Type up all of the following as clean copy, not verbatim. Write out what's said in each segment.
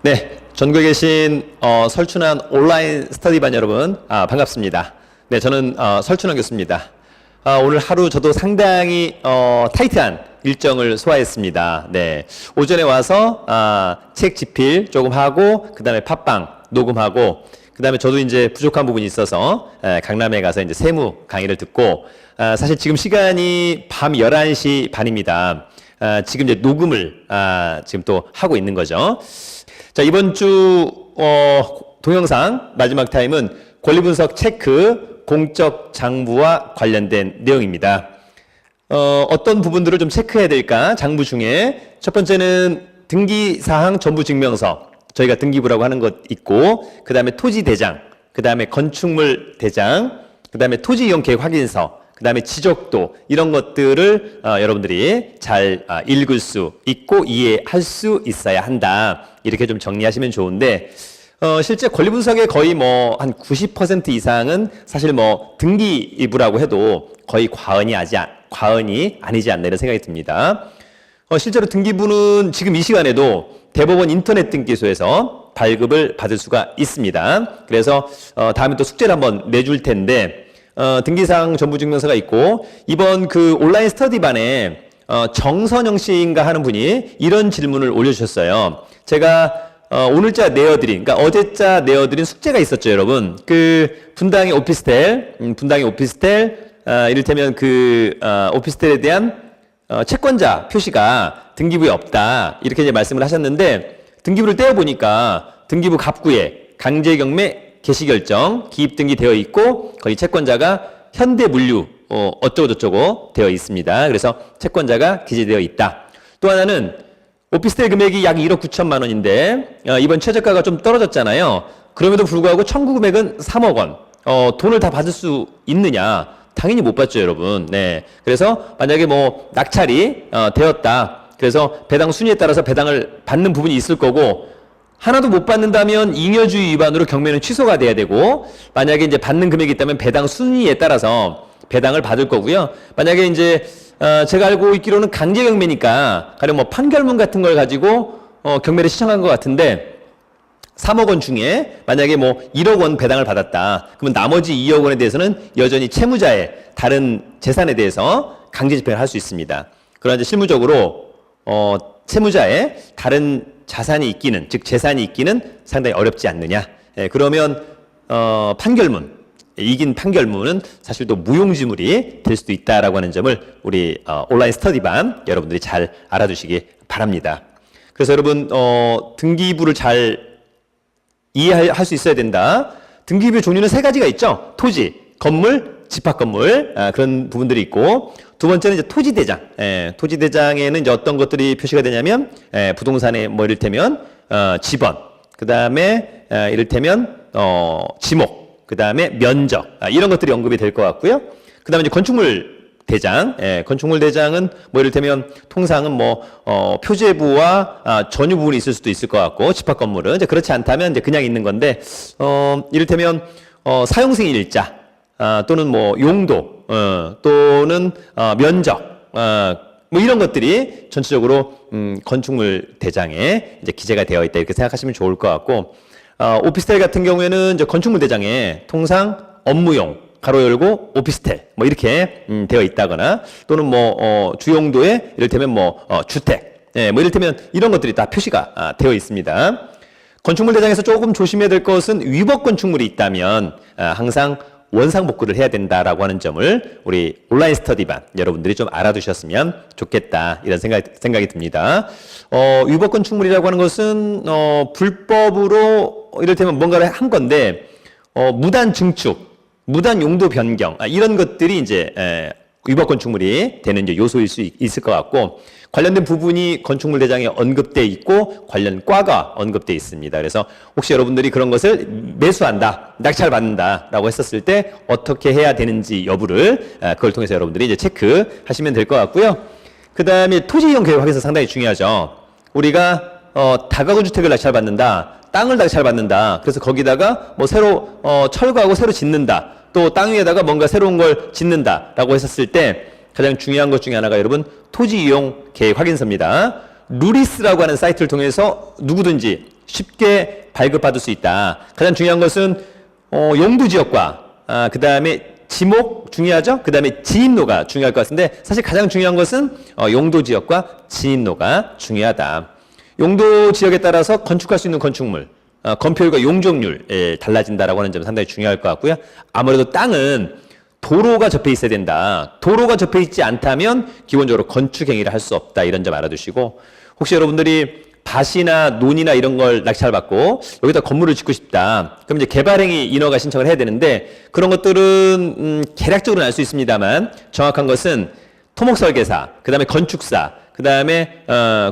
네, 전국에 계신 설춘환 온라인 스터디반 여러분, 반갑습니다. 네, 저는 설춘환 교수입니다. 오늘 하루 저도 상당히 타이트한 일정을 소화했습니다. 네, 오전에 와서 책 집필 조금 하고, 그 다음에 팟빵 녹음하고, 그 다음에 저도 이제 부족한 부분이 있어서 강남에 가서 이제 세무 강의를 듣고, 사실 지금 시간이 밤 11시 반입니다. 지금 이제 녹음을 지금 또 하고 있는 거죠. 자, 이번 주 동영상 마지막 타임은 권리분석 체크 공적 장부와 관련된 내용입니다. 어떤 부분들을 좀 체크해야 될까? 장부 중에 첫 번째는 등기사항 전부증명서, 저희가 등기부라고 하는 것 있고, 그 다음에 토지대장, 그 다음에 건축물 대장, 그 다음에 토지이용계획 확인서, 그 다음에 지적도, 이런 것들을 여러분들이 잘 읽을 수 있고 이해할 수 있어야 한다. 이렇게 좀 정리하시면 좋은데, 실제 권리분석의 거의 뭐 한 90% 이상은 사실 뭐 등기부라고 해도 거의 과언이 아니지 않나 이런 생각이 듭니다. 실제로 등기부는 지금 이 시간에도 대법원 인터넷 등기소에서 발급을 받을 수가 있습니다. 그래서 다음에 또 숙제를 한번 내줄 텐데, 등기사항 전부증명서가 있고, 이번 그 온라인 스터디반에 정선영 씨인가 하는 분이 이런 질문을 올려주셨어요. 제가 오늘자 내어드린, 그러니까 어제자 내어드린 숙제가 있었죠, 여러분. 그 분당의 오피스텔, 이를테면 그 오피스텔에 대한 채권자 표시가 등기부에 없다, 이렇게 이제 말씀을 하셨는데, 등기부를 떼어보니까 등기부 갑구에 강제경매 개시결정, 기입등기 되어 있고, 거기 채권자가 현대물류 어쩌고저쩌고 되어 있습니다. 그래서 채권자가 기재되어 있다. 또 하나는 오피스텔 금액이 약 1억 9천만 원인데 이번 최저가가 좀 떨어졌잖아요. 그럼에도 불구하고 청구 금액은 3억 원. 돈을 다 받을 수 있느냐? 당연히 못 받죠, 여러분. 네. 그래서 만약에 뭐 낙찰이 되었다. 그래서 배당 순위에 따라서 배당을 받는 부분이 있을 거고, 하나도 못 받는다면 잉여주의 위반으로 경매는 취소가 돼야 되고, 만약에 이제 받는 금액이 있다면 배당 순위에 따라서 배당을 받을 거고요. 만약에 이제 제가 알고 있기로는 강제 경매니까 가령 뭐 판결문 같은 걸 가지고 경매를 신청한 것 같은데, 3억 원 중에 만약에 뭐 1억 원 배당을 받았다. 그러면 나머지 2억 원에 대해서는 여전히 채무자의 다른 재산에 대해서 강제 집행을 할 수 있습니다. 그러나 이제 실무적으로 채무자의 다른 자산이 있기는, 즉 재산이 있기는 상당히 어렵지 않느냐. 그러면 판결문, 이긴 판결문은 사실 또 무용지물이 될 수도 있다라고 하는 점을 우리 온라인 스터디반 여러분들이 잘 알아두시기 바랍니다. 그래서 여러분 등기부를 잘 이해할 수 있어야 된다. 등기부의 종류는 3가지가 있죠. 토지, 건물, 집합건물, 그런 부분들이 있고, 두 번째는 이제 토지대장. 토지대장에는 이제 어떤 것들이 표시가 되냐면, 부동산에 뭐 이를테면, 지번, 그 다음에, 이를테면, 지목, 그 다음에 면적, 이런 것들이 언급이 될 것 같고요. 그 다음에 이제 건축물 대장, 건축물 대장은 뭐 이를테면 통상은 뭐, 표제부와 전유 부분이 있을 수도 있을 것 같고, 집합건물은 이제 그렇지 않다면 이제 그냥 있는 건데, 이를테면, 사용승인 일자, 또는 뭐 용도, 또는 면적, 뭐 이런 것들이 전체적으로 건축물 대장에 이제 기재가 되어 있다, 이렇게 생각하시면 좋을 것 같고, 오피스텔 같은 경우에는 이제 건축물 대장에 통상 업무용 가로 열고 오피스텔 뭐 이렇게 되어 있다거나, 또는 뭐 주용도에 이를테면 뭐 주택, 뭐 이를테면 이런 것들이 다 표시가 되어 있습니다. 건축물 대장에서 조금 조심해야 될 것은 위법 건축물이 있다면 항상 원상복구를 해야 된다라고 하는 점을 우리 온라인 스터디반 여러분들이 좀 알아두셨으면 좋겠다, 이런 생각이 듭니다. 위법 건축물이라고 하는 것은 불법으로 이를테면 뭔가를 한 건데 무단 증축, 무단 용도 변경, 이런 것들이 이제 위법 건축물이 되는 이제 요소일 수 있을 것 같고, 관련된 부분이 건축물 대장에 언급되어 있고 관련 과가 언급되어 있습니다. 그래서 혹시 여러분들이 그런 것을 매수한다, 낙찰받는다라고 했었을 때 어떻게 해야 되는지 여부를 그걸 통해서 여러분들이 이제 체크하시면 될 것 같고요. 그 다음에 토지이용 계획 확인서 상당히 중요하죠. 우리가 다가구 주택을 낙찰받는다, 땅을 낙찰받는다. 그래서 거기다가 뭐 새로 철거하고 새로 짓는다, 또 땅 위에다가 뭔가 새로운 걸 짓는다라고 했었을 때 가장 중요한 것 중에 하나가 여러분 토지 이용 계획 확인서입니다. 루리스라고 하는 사이트를 통해서 누구든지 쉽게 발급받을 수 있다. 가장 중요한 것은 용도 지역과 그 다음에 지목 중요하죠. 그 다음에 진입로가 중요할 것 같은데 사실 가장 중요한 것은 용도 지역과 진입로가 중요하다. 용도 지역에 따라서 건축할 수 있는 건축물, 건폐율과 용적률 달라진다라고 하는 점이 상당히 중요할 것 같고요. 아무래도 땅은 도로가 접해 있어야 된다. 도로가 접해 있지 않다면 기본적으로 건축 행위를 할 수 없다. 이런 점 알아두시고, 혹시 여러분들이 밭이나 논이나 이런 걸 낙찰 받고 여기다 건물을 짓고 싶다. 그럼 이제 개발행위 인허가 신청을 해야 되는데 그런 것들은 개략적으로는 알 수 있습니다만 정확한 것은 토목설계사, 그 다음에 건축사, 그 다음에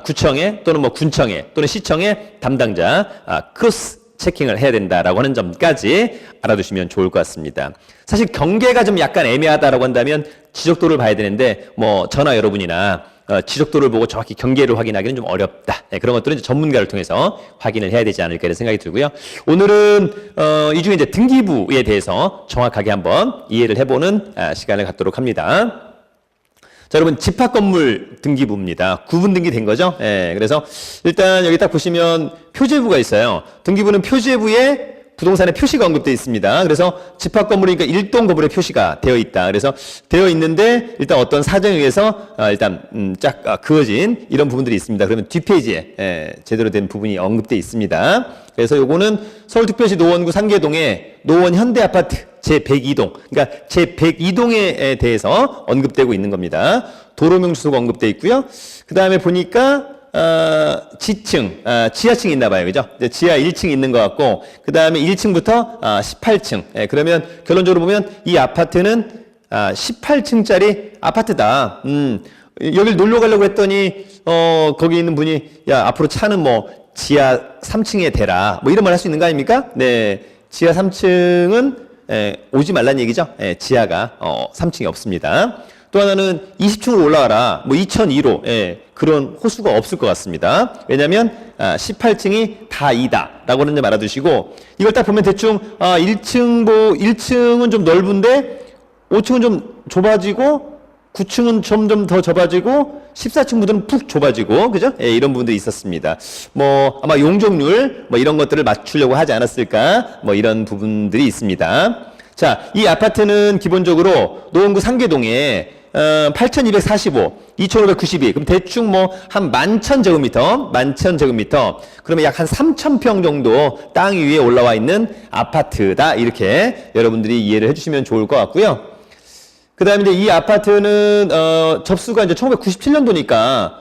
구청에 또는 뭐 군청에 또는 시청에 담당자 크로스 체킹을 해야 된다라고 하는 점까지 알아두시면 좋을 것 같습니다. 사실 경계가 좀 약간 애매하다라고 한다면 지적도를 봐야 되는데 뭐 저나 여러분이나 지적도를 보고 정확히 경계를 확인하기는 좀 어렵다. 네, 그런 것들은 이제 전문가를 통해서 확인을 해야 되지 않을까 이런 생각이 들고요. 오늘은 이 중에 이제 등기부에 대해서 정확하게 한번 이해를 해보는 시간을 갖도록 합니다. 자, 여러분 집합건물 등기부입니다. 구분 등기된 거죠? 예, 그래서 일단 여기 딱 보시면 표제부가 있어요. 등기부는 표제부에 부동산의 표시가 언급되어 있습니다. 그래서 집합건물이니까 일동 건물에 표시가 되어 있다. 그래서 되어 있는데 일단 어떤 사정에 의해서 일단 쫙 그어진 이런 부분들이 있습니다. 그러면 뒷페이지에 제대로 된 부분이 언급되어 있습니다. 그래서 요거는 서울특별시 노원구 상계동의 노원 현대아파트 제102동, 그러니까 제102동에 대해서 언급되고 있는 겁니다. 도로명 주소가 언급되어 있고요. 그 다음에 보니까 지층, 지하층이 있나 봐요. 그죠? 지하 1층이 있는 것 같고, 그 다음에 1층부터 18층. 결론적으로 보면 이 아파트는 18층짜리 아파트다. 여길 놀러 가려고 했더니, 거기 있는 분이, 야, 앞으로 차는 뭐, 지하 3층에 대라. 뭐 이런 말 할 수 있는 거 아닙니까? 네. 지하 3층은, 오지 말란 얘기죠? 지하가, 3층이 없습니다. 또 하나는 20층으로 올라가라. 뭐 2002로 그런 호수가 없을 것 같습니다. 왜냐하면 18층이 다 2다라고 하는 점 알아두시고, 이걸 딱 보면 대충 1층은 좀 넓은데 5층은 좀 좁아지고 9층은 점점 더 좁아지고 14층부터는 푹 좁아지고, 그죠? 이런 부분들이 있었습니다. 뭐 아마 용적률 뭐 이런 것들을 맞추려고 하지 않았을까, 뭐 이런 부분들이 있습니다. 자, 이 아파트는 기본적으로 노원구 상계동에 8,245, 2,592. 그럼 대충 뭐 한 11,000제곱미터. 그러면 약 한 3,000평 정도 땅 위에 올라와 있는 아파트다. 이렇게 여러분들이 이해를 해주시면 좋을 것 같고요. 그 다음에 이제 이 아파트는 접수가 이제 1997년도니까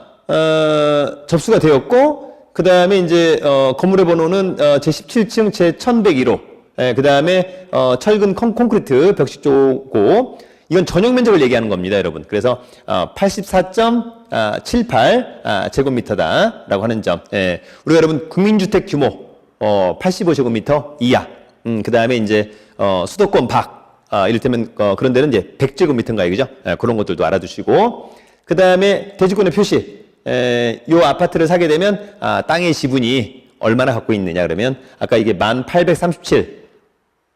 접수가 되었고, 그 다음에 이제 건물의 번호는 제17층 제1101호. 그 다음에 철근 콘크리트 벽식 조고, 이건 전용 면적을 얘기하는 겁니다, 여러분. 그래서 84.78 제곱미터다라고 하는 점. 우리가 여러분 국민주택 규모 85제곱미터 이하. 그 다음에 이제 수도권 밖, 이를테면 그런 데는 이제 100제곱미터인가요, 그죠? 그런 것들도 알아두시고, 그 다음에 대지권의 표시. 요 아파트를 사게 되면 땅의 지분이 얼마나 갖고 있느냐 그러면 아까 이게 1837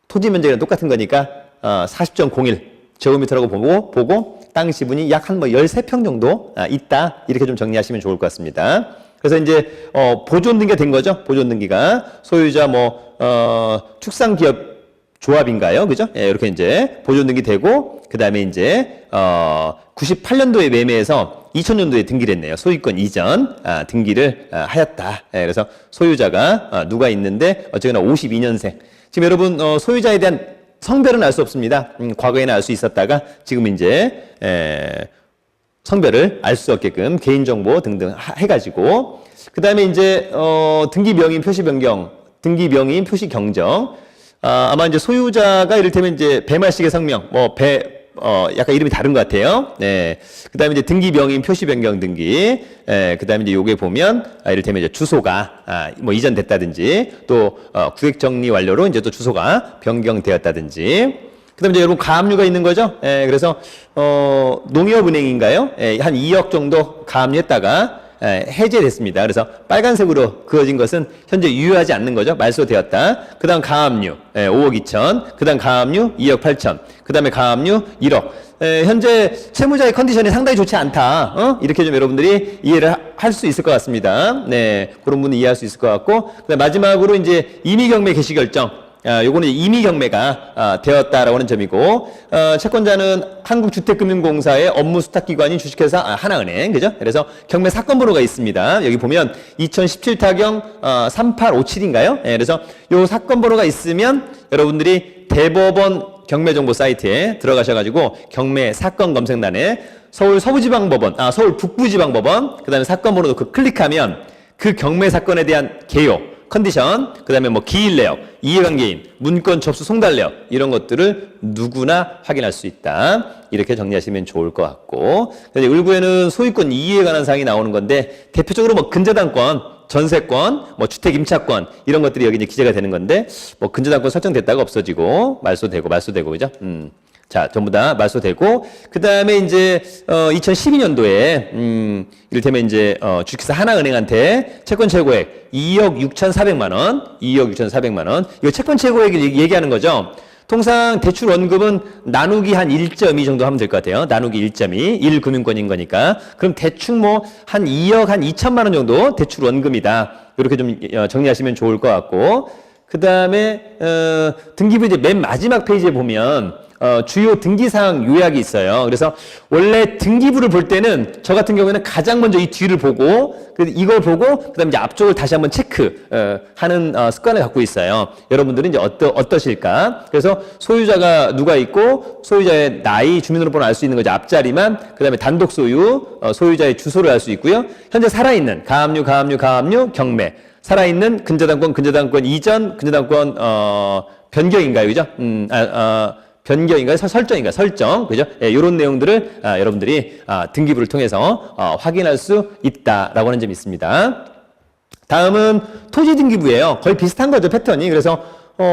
토지 면적이랑 똑같은 거니까 40.01 제곱미터라고 보고 땅 지분이 약 한 뭐 13평 정도 있다, 이렇게 좀 정리하시면 좋을 것 같습니다. 그래서 이제 보존 등기가 된 거죠. 보존 등기가 소유자 뭐 축산기업 조합인가요, 그죠? 이렇게 이제 보존 등기 되고, 그 다음에 이제 98년도에 매매해서 2000년도에 등기를 했네요. 소유권 이전 등기를 하였다. 그래서 소유자가 누가 있는데 어쨌거나 52년생. 지금 여러분 소유자에 대한 성별은 알 수 없습니다. 과거에는 알 수 있었다가 지금 이제 성별을 알 수 없게끔 개인정보 등등 해가지고, 그 다음에 이제 등기명인 표시 변경, 등기명인 표시 경정. 아마 이제 소유자가 이를테면 이제 배말식의 성명, 약간 이름이 다른 것 같아요. 네. 그 다음에 이제 등기명인 표시 변경 등기. 그 다음에 이제 요게 보면, 이를테면 이제 주소가, 뭐 이전됐다든지, 또, 구획 정리 완료로 이제 또 주소가 변경되었다든지. 그 다음에 이제 여러분 가압류가 있는 거죠. 그래서, 농협은행인가요? 한 2억 정도 가압류했다가, 해제됐습니다. 그래서 빨간색으로 그어진 것은 현재 유효하지 않는 거죠. 말소되었다. 그 다음 가압류 5억 2천, 그 다음 가압류 2억 8천, 그 다음에 가압류 1억. 현재 채무자의 컨디션이 상당히 좋지 않다. 이렇게 좀 여러분들이 이해를 할 수 있을 것 같습니다. 네, 그런 부분 이해할 수 있을 것 같고, 그다음 마지막으로 이제 임의경매 개시 결정. 요거는 임의경매가 되었다라고 하는 점이고, 채권자는 한국주택금융공사의 업무 수탁기관인 주식회사 하나은행, 그죠? 그래서 경매 사건 번호가 있습니다. 여기 보면 2017 타경 3857인가요? 그래서 요 사건 번호가 있으면 여러분들이 대법원 경매정보 사이트에 들어가셔가지고 경매 사건 검색란에 서울 서부지방법원, 서울 북부지방법원, 그 다음에 사건 번호 넣고 클릭하면 그 경매 사건에 대한 개요, 컨디션, 그 다음에 뭐 기일 내역, 이해관계인, 문건 접수 송달 내역 이런 것들을 누구나 확인할 수 있다. 이렇게 정리하시면 좋을 것 같고, 일부에는 소유권 이의에 관한 사항이 나오는 건데 대표적으로 뭐 근저당권, 전세권, 뭐 주택 임차권 이런 것들이 여기 이제 기재가 되는 건데 뭐 근저당권 설정됐다가 없어지고 말소되고 그죠? 자, 전부 다 말소되고, 그 다음에 이제, 2012년도에, 이를테면 이제, 주식회사 하나은행한테 채권 최고액 2억 6,400만 원, 2억 6,400만 원. 이거 채권 최고액을 얘기하는 거죠. 통상 대출 원금은 나누기 한 1.2 정도 하면 될 것 같아요. 나누기 1.2, 1금융권인 거니까. 그럼 대충 뭐, 한 2억 한 2천만 원 정도 대출 원금이다. 이렇게 좀 정리하시면 좋을 것 같고, 그 다음에, 등기부 이제 맨 마지막 페이지에 보면, 주요 등기사항 요약이 있어요. 그래서 원래 등기부를 볼 때는 저 같은 경우에는 가장 먼저 이 뒤를 보고 이걸 보고 그다음에 이제 앞쪽을 다시 한번 체크 하는 습관을 갖고 있어요. 여러분들은 이제 어떠실까? 그래서 소유자가 누가 있고 소유자의 나이, 주민등록번호 알 수 있는 거죠. 앞자리만. 그다음에 단독 소유, 소유자의 주소를 알 수 있고요. 현재 살아있는 가압류, 경매. 살아있는 근저당권 이전, 근저당권 변경인가요, 그죠? 변경인가요? 설정. 그죠? 요런 내용들을, 여러분들이, 등기부를 통해서, 확인할 수 있다라고 하는 점이 있습니다. 다음은 토지 등기부예요. 거의 비슷한 거죠, 패턴이. 그래서,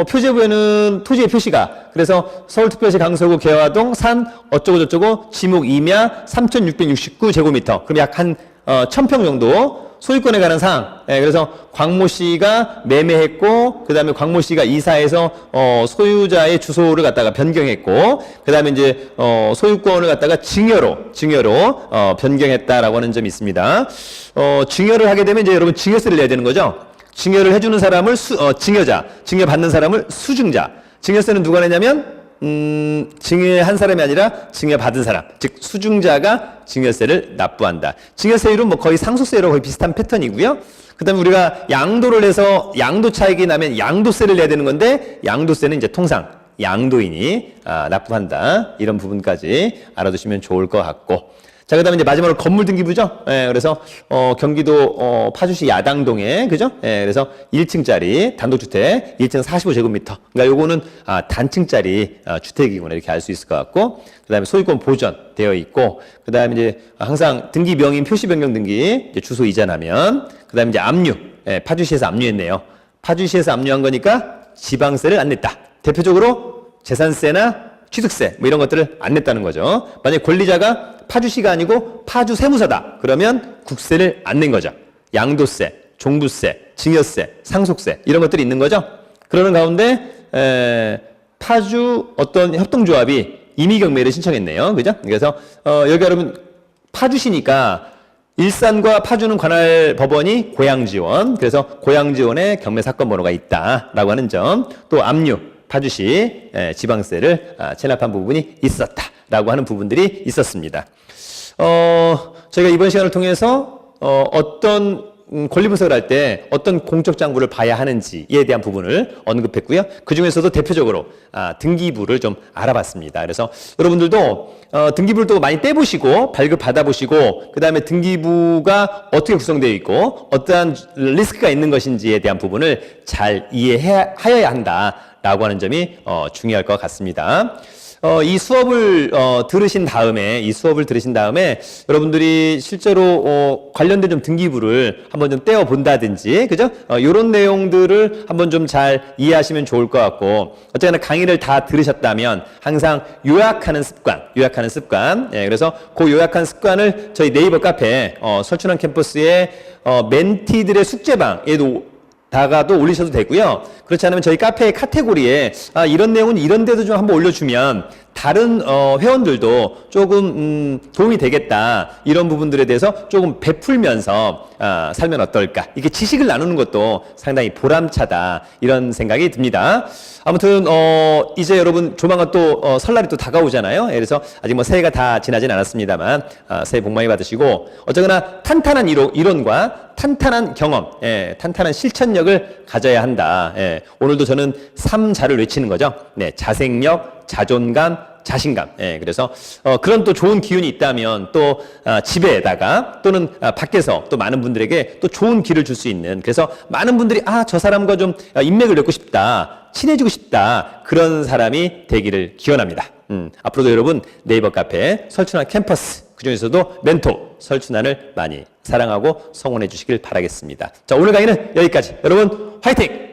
표제부에는 토지의 표시가. 그래서 서울특별시 강서구 개화동 산 어쩌고저쩌고 지목 임야 3,669제곱미터. 그럼 약 한, 1,000평 정도. 소유권에 관한 사항. 그래서 광모 씨가 매매했고, 그 다음에 광모 씨가 이사해서, 소유자의 주소를 갖다가 변경했고, 그 다음에 이제, 소유권을 갖다가 증여로, 변경했다라고 하는 점이 있습니다. 증여를 하게 되면 이제 여러분 증여세를 내야 되는 거죠. 증여를 해주는 사람을 증여자, 증여받는 사람을 수증자. 증여세는 누가 내냐면, 증여한 사람이 아니라 증여받은 사람, 즉 수증자가 증여세를 납부한다. 증여세율은 뭐 거의 상속세로 거의 비슷한 패턴이고요. 그 다음에 우리가 양도를 해서 양도 차익이 나면 양도세를 내야 되는 건데 양도세는 이제 통상 양도인이 납부한다. 이런 부분까지 알아두시면 좋을 것 같고, 자, 그 다음에 이제 마지막으로 건물 등기부죠. 그래서, 경기도, 파주시 야당동에, 그죠? 그래서 1층짜리 단독주택, 1층 45제곱미터. 그러니까 요거는, 단층짜리, 주택이구나. 이렇게 알 수 있을 것 같고, 그 다음에 소유권 보전되어 있고, 그 다음에 이제 항상 등기 명인 표시 변경 등기, 이제 주소 이전하면, 그 다음에 이제 압류. 파주시에서 압류했네요. 파주시에서 압류한 거니까 지방세를 안 냈다. 대표적으로 재산세나 취득세, 뭐 이런 것들을 안 냈다는 거죠. 만약에 권리자가 파주시가 아니고 파주 세무서다. 그러면 국세를 안 낸 거죠. 양도세, 종부세, 증여세, 상속세 이런 것들이 있는 거죠. 그러는 가운데 파주 어떤 협동조합이 임의경매를 신청했네요. 그죠? 그래서 여기 여러분 파주시니까 일산과 파주는 관할 법원이 고양지원. 그래서 고양지원에 경매 사건 번호가 있다라고 하는 점. 또 압류. 파주시 지방세를 체납한 부분이 있었다라고 하는 부분들이 있었습니다. 저희가 이번 시간을 통해서 어떤 권리 분석을 할 때 어떤 공적 장부를 봐야 하는지에 대한 부분을 언급했고요. 그 중에서도 대표적으로 등기부를 좀 알아봤습니다. 그래서 여러분들도 등기부를 또 많이 떼보시고 발급 받아보시고 그 다음에 등기부가 어떻게 구성되어 있고 어떠한 리스크가 있는 것인지에 대한 부분을 잘 이해하여야 한다라고 하는 점이 중요할 것 같습니다. 이 수업을 들으신 다음에 여러분들이 실제로 관련된 좀 등기부를 한번 좀 떼어 본다든지, 그죠? 요런 내용들을 한번 좀 잘 이해하시면 좋을 것 같고, 어쨌거나 강의를 다 들으셨다면 항상 요약하는 습관. 예, 그래서 그 요약한 습관을 저희 네이버 카페 설춘환 캠퍼스의 멘티들의 숙제방에도 다가도 올리셔도 되고요. 그렇지 않으면 저희 카페의 카테고리에 이런 내용은 이런 데도 좀 한번 올려주면 다른 회원들도 조금 도움이 되겠다, 이런 부분들에 대해서 조금 베풀면서 살면 어떨까, 이렇게 지식을 나누는 것도 상당히 보람차다, 이런 생각이 듭니다. 아무튼 이제 여러분 조만간 또 설날이 또 다가오잖아요. 그래서 아직 뭐 새해가 다 지나진 않았습니다만 새해 복 많이 받으시고, 어쨌거나 탄탄한 이론과 탄탄한 경험, 탄탄한 실천력을 가져야 한다. 오늘도 저는 3자를 외치는 거죠. 네, 자생력, 자존감, 자신감. 그래서 그런 또 좋은 기운이 있다면 또 집에다가 또는 밖에서 또 많은 분들에게 또 좋은 길을 줄 수 있는, 그래서 많은 분들이 저 사람과 좀 인맥을 맺고 싶다, 친해지고 싶다, 그런 사람이 되기를 기원합니다. 앞으로도 여러분 네이버 카페 설춘환 캠퍼스, 그중에서도 멘토 설춘환을 많이 사랑하고 성원해 주시길 바라겠습니다. 자, 오늘 강의는 여기까지. 여러분 화이팅!